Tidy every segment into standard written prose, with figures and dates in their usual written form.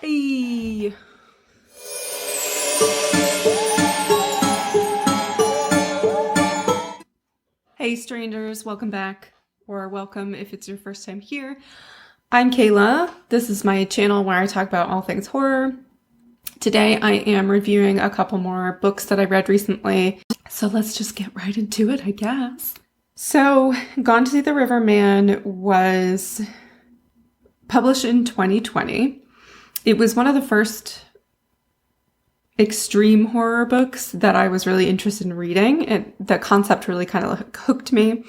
Hey. Hey strangers, welcome back, or welcome if it's your first time here. I'm Kayla. This is my channel where I talk about all things horror. Today I am reviewing a couple more books that I read recently, so let's just get right into it, I guess. So, Gone to See the Riverman was published in 2020. It was one of the first extreme horror books that I was really interested in reading. The concept really kind of hooked me.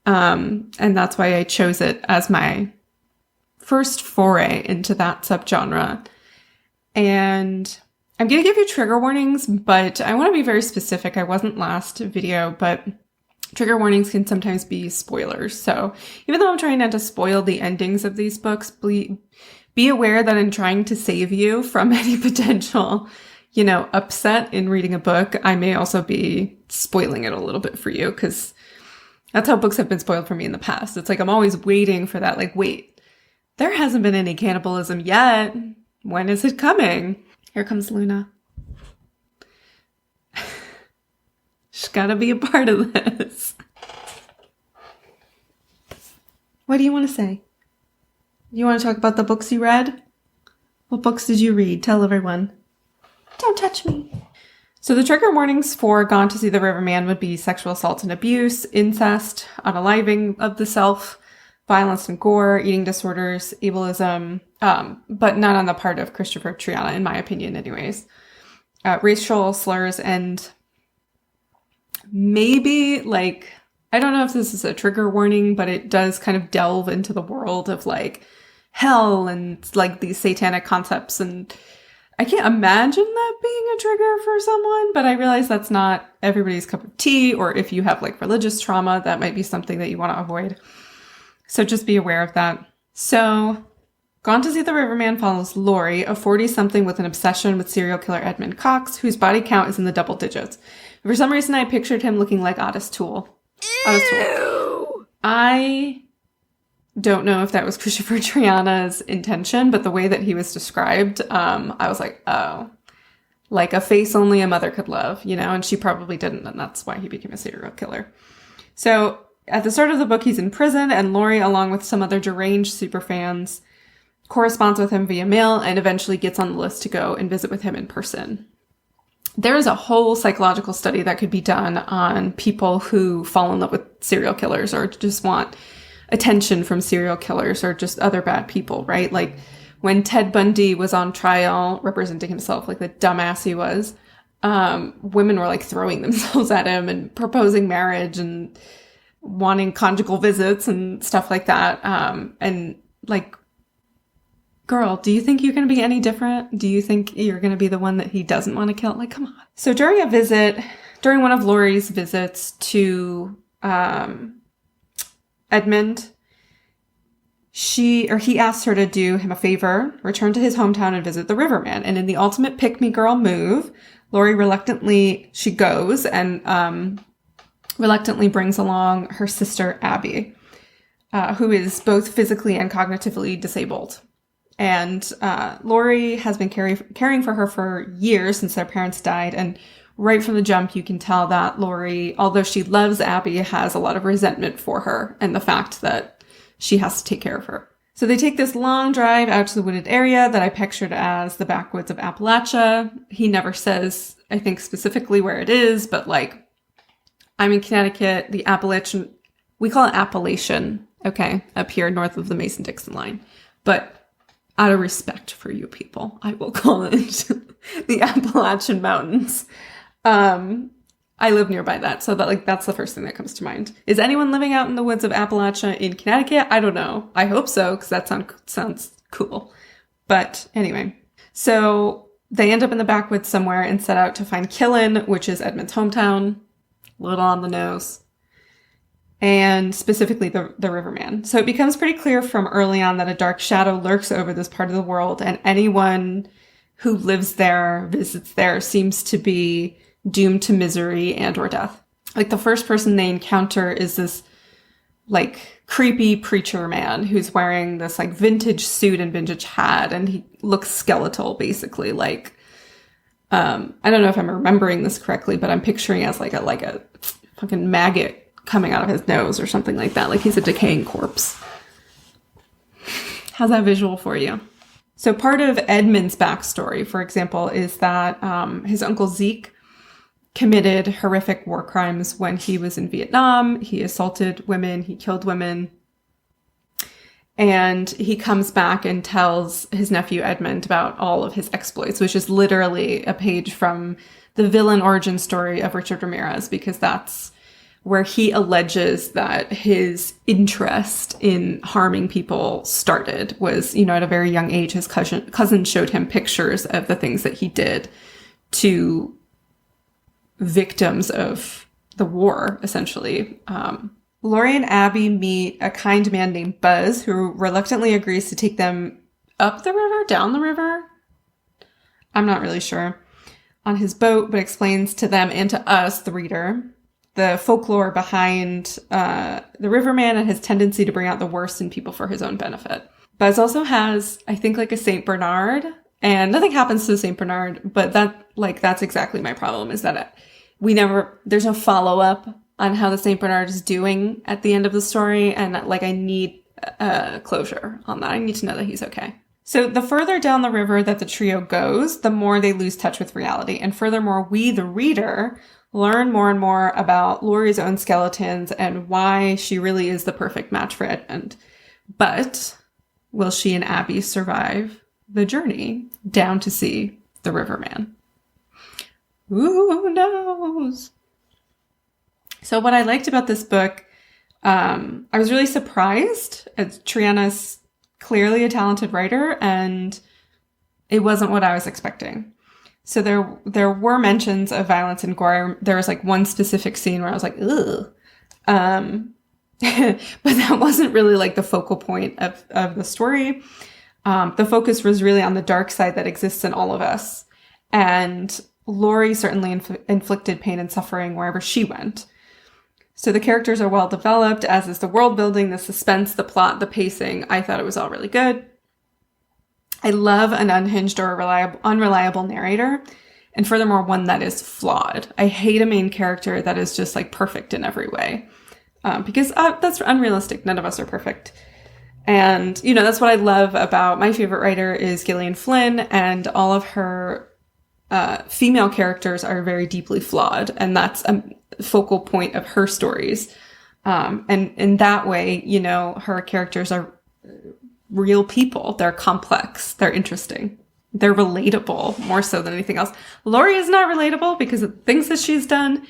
And that's why I chose it as my first foray into that subgenre. And I'm going to give you trigger warnings, but I want to be very specific. I wasn't last video, but trigger warnings can sometimes be spoilers. So even though I'm trying not to spoil the endings of these books, be aware that I'm trying to save you from any potential upset in reading a book. I may also be spoiling it a little bit for you because that's how books have been spoiled for me in the past. It's like I'm always waiting for that, like, wait, there hasn't been any cannibalism yet. When is it coming? Here comes Luna. She's gotta be a part of this. What do you want to say? You want to talk about the books you read? What books did you read? Tell everyone. Don't touch me. So the trigger warnings for Gone to See the Riverman would be sexual assault and abuse, incest, unaliving of the self, violence and gore, eating disorders, ableism, but not on the part of Christopher Triana, in my opinion anyways. Racial slurs and maybe, I don't know if this is a trigger warning, but it does kind of delve into the world of hell and these satanic concepts, and I can't imagine that being a trigger for someone, but I realize that's not everybody's cup of tea, or if you have religious trauma, that might be something that you want to avoid. So just be aware of that. So Gone to See the Riverman follows Laurie, a 40-something with an obsession with serial killer Edmund Cox, whose body count is in the double digits. For some reason, I pictured him looking like Otis Toole. I don't know if that was Christopher Triana's intention, but the way that he was described, I was like, oh, like a face only a mother could love, and she probably didn't, and that's why he became a serial killer. So at the start of the book, he's in prison, and Laurie, along with some other deranged superfans, corresponds with him via mail and eventually gets on the list to go and visit with him in person. There is a whole psychological study that could be done on people who fall in love with serial killers or just want attention from serial killers or just other bad people, right? Like when Ted Bundy was on trial representing himself like the dumbass he was, women were throwing themselves at him and proposing marriage and wanting conjugal visits and stuff like that. Girl, do you think you're going to be any different? Do you think you're going to be the one that he doesn't want to kill? Come on. So during one of Laurie's visits to Edmund, he asks her to do him a favor, return to his hometown and visit the Riverman. And in the ultimate pick-me-girl move, Laurie reluctantly goes and reluctantly brings along her sister, Abby, who is both physically and cognitively disabled. And Laurie has been caring for her for years since their parents died. And right from the jump, you can tell that Laurie, although she loves Abby, has a lot of resentment for her and the fact that she has to take care of her. So they take this long drive out to the wooded area that I pictured as the backwoods of Appalachia. He never says, I think, specifically where it is, but I'm in Connecticut, the Appalachian, we call it Appalachian, okay, up here north of the Mason-Dixon line. But out of respect for you people, I will call it the Appalachian Mountains. I live nearby that, so that's the first thing that comes to mind. Is anyone living out in the woods of Appalachia in Connecticut? I don't know. I hope so, because that sounds cool. But anyway, so they end up in the backwoods somewhere and set out to find Killin, which is Edmund's hometown. A little on the nose. And specifically the Riverman. So it becomes pretty clear from early on that a dark shadow lurks over this part of the world, and anyone who lives there, visits there, seems to be doomed to misery and or death. The first person they encounter is this creepy preacher man who's wearing this like vintage suit and vintage hat, and he looks skeletal, basically. Like, I don't know if I'm remembering this correctly, but I'm picturing as like a fucking maggot coming out of his nose or something like that. Like he's a decaying corpse. How's that visual for you? So part of Edmund's backstory, for example, is that his uncle Zeke committed horrific war crimes when he was in Vietnam. He assaulted women, he killed women. And he comes back and tells his nephew Edmund about all of his exploits, which is literally a page from the villain origin story of Richard Ramirez, because that's where he alleges that his interest in harming people started. Was, at a very young age, his cousin showed him pictures of the things that he did to victims of the war, essentially. Laurie and Abby meet a kind man named Buzz, who reluctantly agrees to take them up the river, down the river. I'm not really sure. On his boat, but explains to them and to us, the reader, the folklore behind the Riverman and his tendency to bring out the worst in people for his own benefit. Buzz also has, I think, like a Saint Bernard, and nothing happens to the Saint Bernard, but that's exactly my problem, is that there's no follow-up on how the Saint Bernard is doing at the end of the story, and I need closure on that. I need to know that he's okay. So the further down the river that the trio goes, the more they lose touch with reality. And furthermore, we, the reader, learn more and more about Laurie's own skeletons and why she really is the perfect match for Edmund. But will she and Abby survive the journey down to see the Riverman? Who knows? So what I liked about this book, I was really surprised. Triana's clearly a talented writer, and it wasn't what I was expecting. So there were mentions of violence and gore. There was like one specific scene where I was like, ugh. But that wasn't really like the focal point of the story. The focus was really on the dark side that exists in all of us. And Laurie certainly inflicted pain and suffering wherever she went. So the characters are well developed, as is the world building, the suspense, the plot, the pacing. I thought it was all really good. I love an unhinged or unreliable narrator, and furthermore, one that is flawed. I hate a main character that is just like perfect in every way, because that's unrealistic. None of us are perfect. And, that's what I love about my favorite writer is Gillian Flynn, and all of her female characters are very deeply flawed, and that's a focal point of her stories. And in that way, her characters are real people. They're complex. They're interesting. They're relatable more so than anything else. Laurie is not relatable because of things that she's done.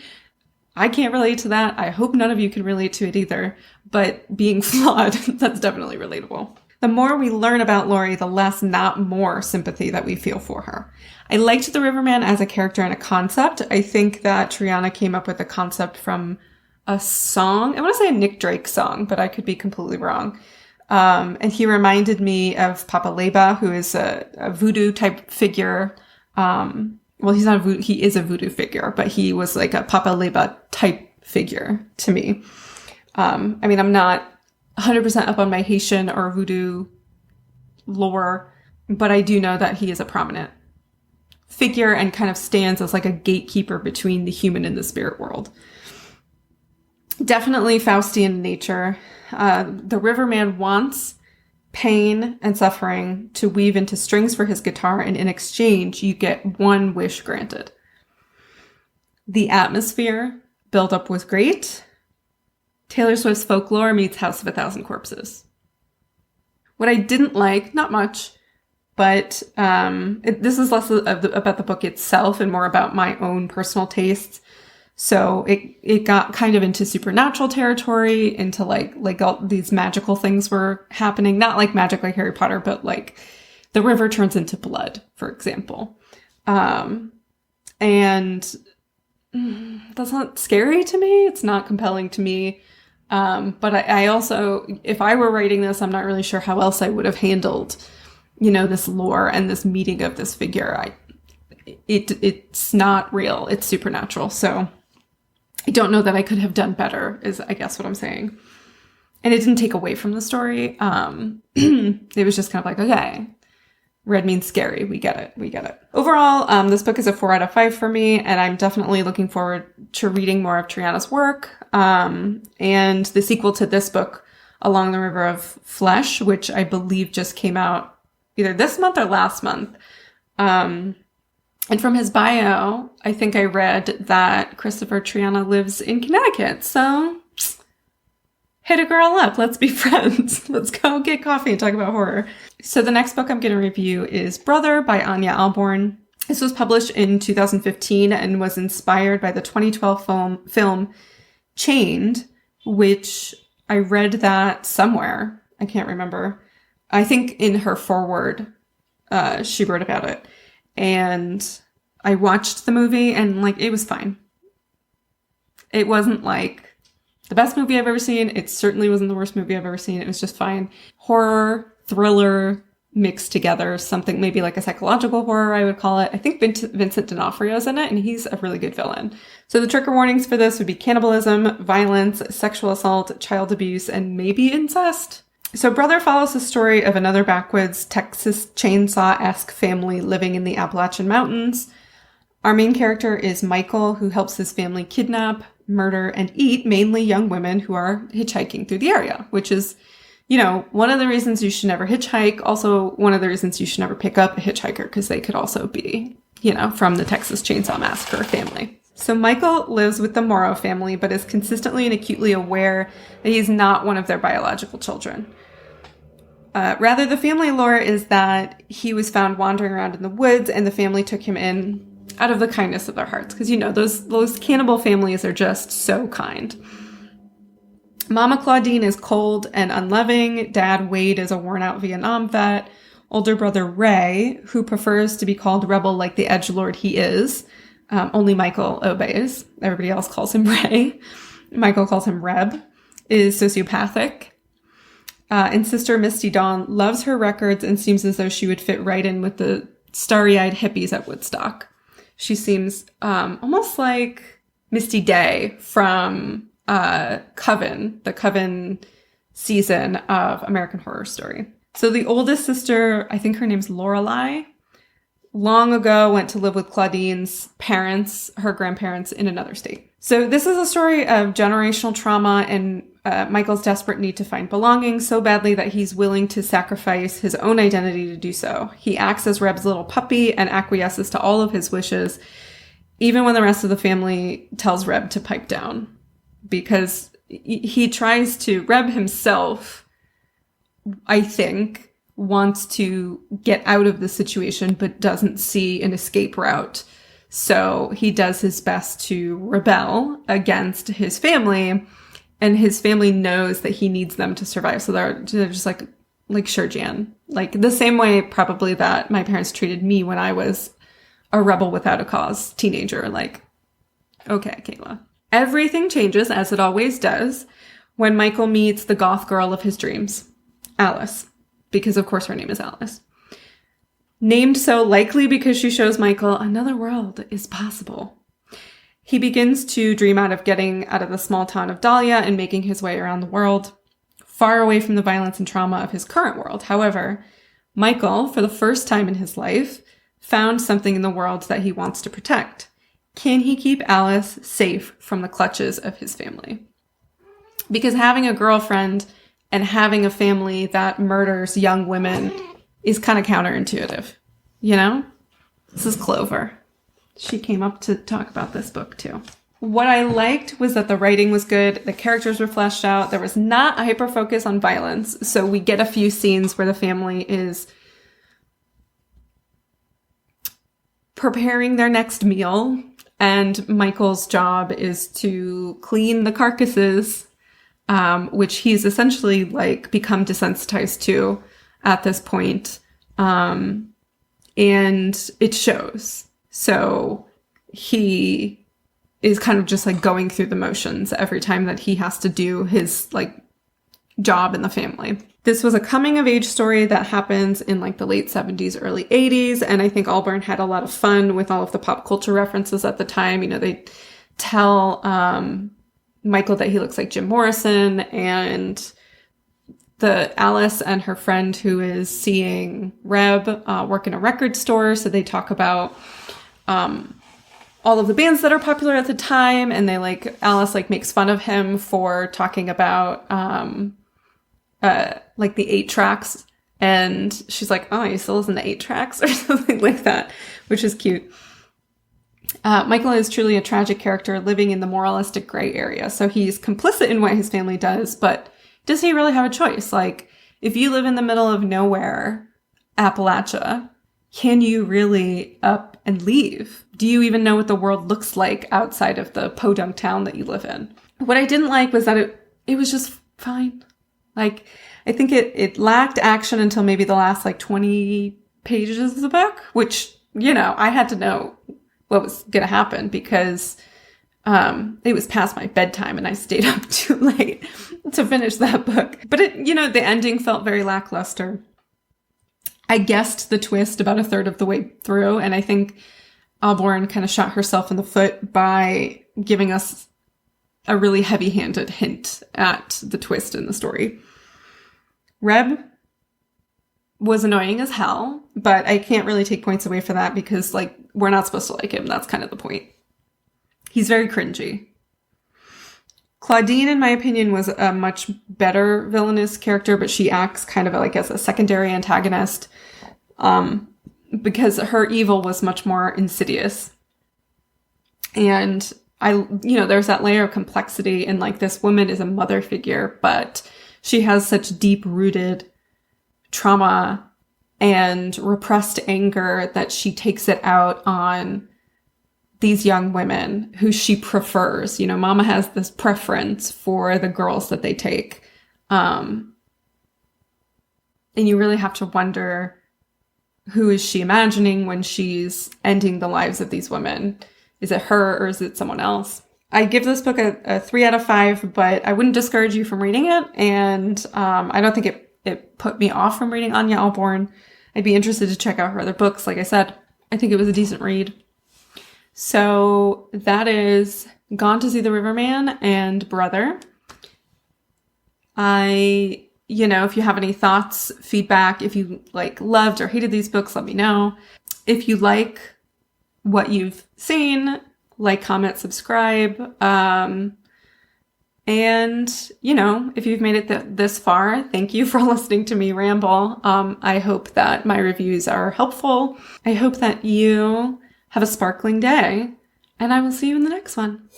I can't relate to that. I hope none of you can relate to it either. But being flawed, that's definitely relatable. The more we learn about Laurie, the less, not more, sympathy that we feel for her. I liked the Riverman as a character and a concept. I think that Triana came up with a concept from a song. I want to say a Nick Drake song, but I could be completely wrong. And he reminded me of Papa Leba, who is a voodoo type figure. Well, he's not he is a voodoo figure, but he was like a Papa Leba type figure to me. I'm not 100% up on my Haitian or voodoo lore, but I do know that he is a prominent figure and kind of stands as like a gatekeeper between the human and the spirit world. Definitely Faustian nature. The Riverman wants pain and suffering to weave into strings for his guitar, and in exchange, you get one wish granted. The atmosphere build-up was great. Taylor Swift's folklore meets House of a Thousand Corpses. What I didn't like, not much, but this is less about the book itself and more about my own personal tastes. So it got kind of into supernatural territory, into like all these magical things were happening. Not like magic like Harry Potter, but like the river turns into blood, for example. And that's not scary to me. It's not compelling to me. But I also, if I were writing this, I'm not really sure how else I would have handled, this lore and this meeting of this figure. It's not real. It's supernatural. So I don't know that I could have done better, is I guess what I'm saying. And it didn't take away from the story. It was just kind of like, okay, red means scary. We get it. We get it. Overall, this book is a 4 out of 5 for me, and I'm definitely looking forward to reading more of Triana's work. And the sequel to this book, Along the River of Flesh, which I believe just came out either this month or last month. And from his bio, I think I read that Christopher Triana lives in Connecticut. So hit a girl up. Let's be friends. Let's go get coffee and talk about horror. So the next book I'm going to review is Brother by Anya Alborn. This was published in 2015 and was inspired by the 2012 film Chained, which I read that somewhere. I can't remember. I think in her foreword, she wrote about it. And I watched the movie and like, it was fine. It wasn't like the best movie I've ever seen. It certainly wasn't the worst movie I've ever seen. It was just fine. Horror, thriller mixed together. Something maybe like a psychological horror, I would call it. I think Vincent D'Onofrio's in it, and he's a really good villain. So the trigger warnings for this would be cannibalism, violence, sexual assault, child abuse, and maybe incest. So Brother follows the story of another backwoods Texas chainsaw-esque family living in the Appalachian Mountains. Our main character is Michael, who helps his family kidnap, murder, and eat mainly young women who are hitchhiking through the area, which is, you know, one of the reasons you should never hitchhike. Also, one of the reasons you should never pick up a hitchhiker, because they could also be, you know, from the Texas Chainsaw Massacre family. So Michael lives with the Morrow family, but is consistently and acutely aware that he's not one of their biological children. Rather, the family lore is that he was found wandering around in the woods, and the family took him in out of the kindness of their hearts. Because, you know, those cannibal families are just so kind. Mama Claudine is cold and unloving. Dad Wade is a worn-out Vietnam vet. Older brother Ray, who prefers to be called Rebel like the edgelord he is. Only Michael obeys. Everybody else calls him Ray. Michael calls him Reb. Is sociopathic. And Sister Misty Dawn loves her records and seems as though she would fit right in with the starry-eyed hippies at Woodstock. She seems almost like Misty Day from Coven, the Coven season of American Horror Story. So the oldest sister, I think her name's Lorelei, long ago went to live with Claudine's parents, her grandparents, in another state. So this is a story of generational trauma and Michael's desperate need to find belonging so badly that he's willing to sacrifice his own identity to do so. He acts as Reb's little puppy and acquiesces to all of his wishes, even when the rest of the family tells Reb to pipe down. Because he tries to, Reb himself, I think, wants to get out of the situation, but doesn't see an escape route. So he does his best to rebel against his family, and his family knows that he needs them to survive. So they're just like sure, Jan. Like the same way probably that my parents treated me when I was a rebel without a cause teenager. Like, okay, Kayla. Everything changes, as it always does, when Michael meets the goth girl of his dreams, Alice. Because of course her name is Alice. Named so likely because she shows Michael another world is possible. He begins to dream out of getting out of the small town of Dahlia and making his way around the world, far away from the violence and trauma of his current world. However, Michael, for the first time in his life, found something in the world that he wants to protect. Can he keep Alice safe from the clutches of his family? Because having a girlfriend and having a family that murders young women is kind of counterintuitive, you know? This is Clover. She came up to talk about this book too. What I liked was that the writing was good, the characters were fleshed out, there was not a hyper focus on violence, so we get a few scenes where the family is preparing their next meal, and Michael's job is to clean the carcasses, which he's essentially like become desensitized to at this point, and it shows. So he is kind of just like going through the motions every time that he has to do his like job in the family. This was a coming of age story that happens in like the late 70s, early 80s. And I think Alborn had a lot of fun with all of the pop culture references at the time. You know, they tell Michael that he looks like Jim Morrison, and the Alice and her friend who is seeing Reb work in a record store. So they talk about all of the bands that are popular at the time, and they Alice makes fun of him for talking about the 8-tracks, and she's like, "Oh, you still listen to 8-tracks?" or something like that, which is cute. Michael is truly a tragic character living in the moralistic gray area. So he's complicit in what his family does, but does he really have a choice? If you live in the middle of nowhere, Appalachia, can you really up and leave? Do you even know what the world looks like outside of the podunk town that you live in? What I didn't like was that it was just fine. I think it lacked action until maybe the last 20 pages of the book, which, I had to know what was going to happen because it was past my bedtime and I stayed up too late to finish that book. But the ending felt very lackluster. I guessed the twist about a third of the way through, and I think Alborn kind of shot herself in the foot by giving us a really heavy-handed hint at the twist in the story. Reb was annoying as hell, but I can't really take points away for that because, we're not supposed to like him. That's kind of the point. He's very cringy. Claudine, in my opinion, was a much better villainous character, but she acts kind of as a secondary antagonist because her evil was much more insidious. And there's that layer of complexity in this woman is a mother figure, but she has such deep-rooted trauma and repressed anger that she takes it out on these young women who she prefers. Mama has this preference for the girls that they take. And you really have to wonder, who is she imagining when she's ending the lives of these women? Is it her or is it someone else? I give this book a 3 out of 5, but I wouldn't discourage you from reading it. And I don't think it put me off from reading Anya Alborn. I'd be interested to check out her other books. Like I said, I think it was a decent read. So that is Gone to See the Riverman and Brother. If you have any thoughts, feedback, if you loved or hated these books, let me know. If you like what you've seen, comment, subscribe. And, if you've made it this far, thank you for listening to me ramble. I hope that my reviews are helpful. I hope that you have a sparkling day, and I will see you in the next one.